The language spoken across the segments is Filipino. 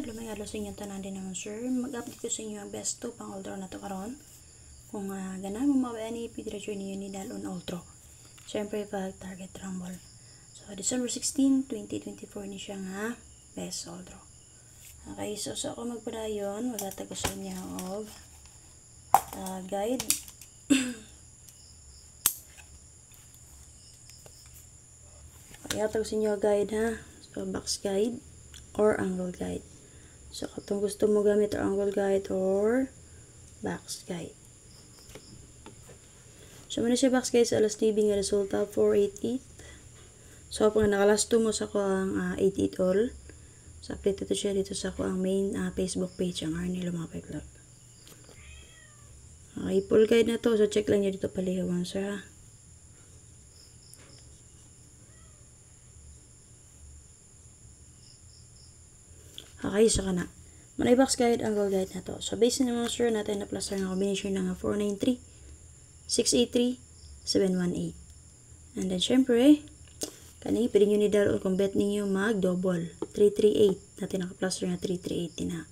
may adlaw sa inyong tanan din naman sir. Mag-update ko sa inyo ang best 2 pang ultra na to karon. Kung ganahan mo mawani pidretso niyo ni dalon ultra. Syempre pag target rumble. So December 16, 2024 ni siya nga best ultra. Okay, so ako magpadayon, magatag ko sa inyo og guide. Ihatag sa inyo guide ha. So box guide or angle guide. So kung gusto mo gamit ang angle guide or box guide. So muna siya box guide sa alas 9 nga resulta 488. So pag nakalas 2 mo sa ko ang 88 all. So update ito siya dito sa ko ang main Facebook page ang Arnie Lumapay Vlog. Okay, full guide na to. So check lang niyo dito palihawan sir ha. Okay, so kana. Manay box guide, angle guide na to. So base naman sure natin na plaster ng combination ng 493, 683, 718. And then syempre, kani pwede nyo ni dalon kung bet ninyo mag-double. 338. Natin naka-plaster nga 338 din ha.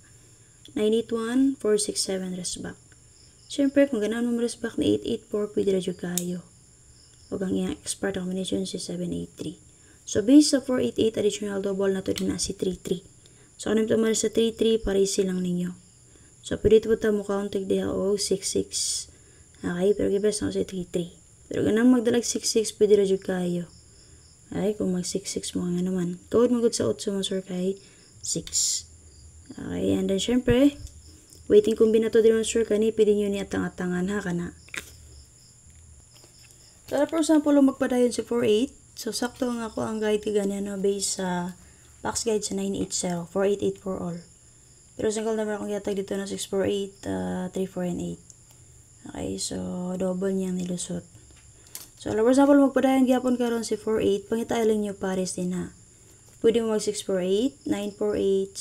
981, 467 rest back. Syempre, kung ganahan mo rest back na 884, pwede na dyan kayo. O ang iyang expert combination si 783. So based sa 488, additional double na to din na si 33. So kung naman sa 33, pares silang ninyo. So pwede ito po mo counting diha o 66. Okay, pero kibes na ko sa 33. Pero ganang magdalag 66, pwede na dyan kayo. Okay, kung mag 66 mo nga naman. Tuod magod sa 8 mo sir kay 6. Okay, and then syempre, waiting kombinato din mo sir kani, pwede nyo ni atang-atangan ha kana. So for example, magpadayon si 48. So sakto nga ako ang guide kaganyan no, based sa box guide sa 980, 4884 all. Pero single number akong yatag dito na 648, 34 and 8. Okay, so double niyang nilusot. So, for example, magpadayon gyapon karon si 48, pangitaay lang niyo pares din ha. Pwede mo mag 648, 948,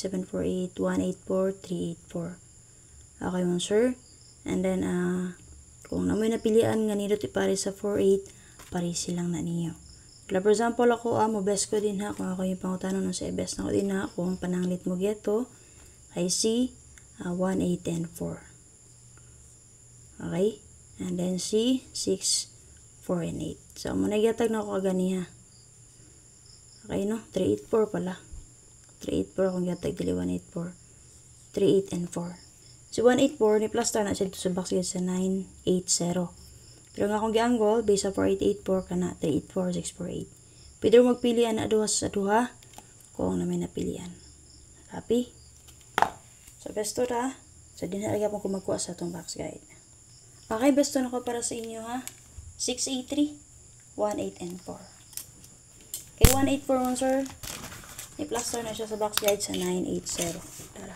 748, 184, 384. Okay mo sir. And then, kung namoy napilian nga nindot ipares sa 48, pares silang na niyo. For example, ako, mo best ko din ha, kung ako yung pangutanon sa best na ko din ha, kung pananglit mo geto, I see 1, 8, and 4. Okay? And then C, 6, 4 and 8. So, muna igatag na ako kagani ha. Okay, no? 3, 8, 4 pala. 3, 8, 4 akong igatag dili 1, 8, 4. 3, 8, and 4. So, 1, 8, 4, ni plaster na siya dito sa box guide sa 9, 8, 0. Pero nga akong gi-angle, base sa 4, 8, 8, 4 ka na. 3, 8, 4, 6, 4, 8. Pwede mo magpilian na aduha sa aduha kung na may napilian. Copy? So, besto ta. So, dinalagay po kung magkuha sa itong box guide. Okay, besto na ko para sa inyo ha. 683, 18, and 4. Okay, 184 mo sir. I-plaster na siya sa box guide sa 980. Tara.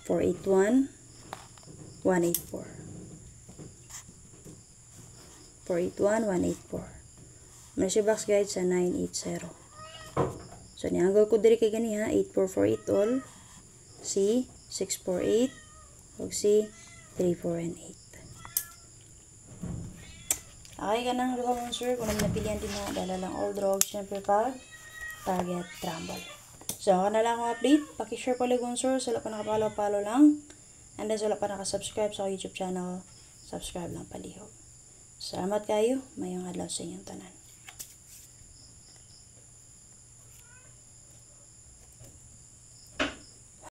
481, 184. 481, 184. May siya box guide sa 980. So, ni-angle ko diri kay gani ha. 8448 all. C, 648. O C, 34 and 8. Okay ka nang duha mo sir, kung napilihan din na dala lang all drugs, syempre pag target rumble. So, ako na lang akong update. Pakishare po lang sir, sa wala pa nakapalo-palo lang. And then sa wala pa nakasubscribe sa YouTube channel, subscribe lang palihog. Salamat kayo, mayong adlaw sa inyong tanan.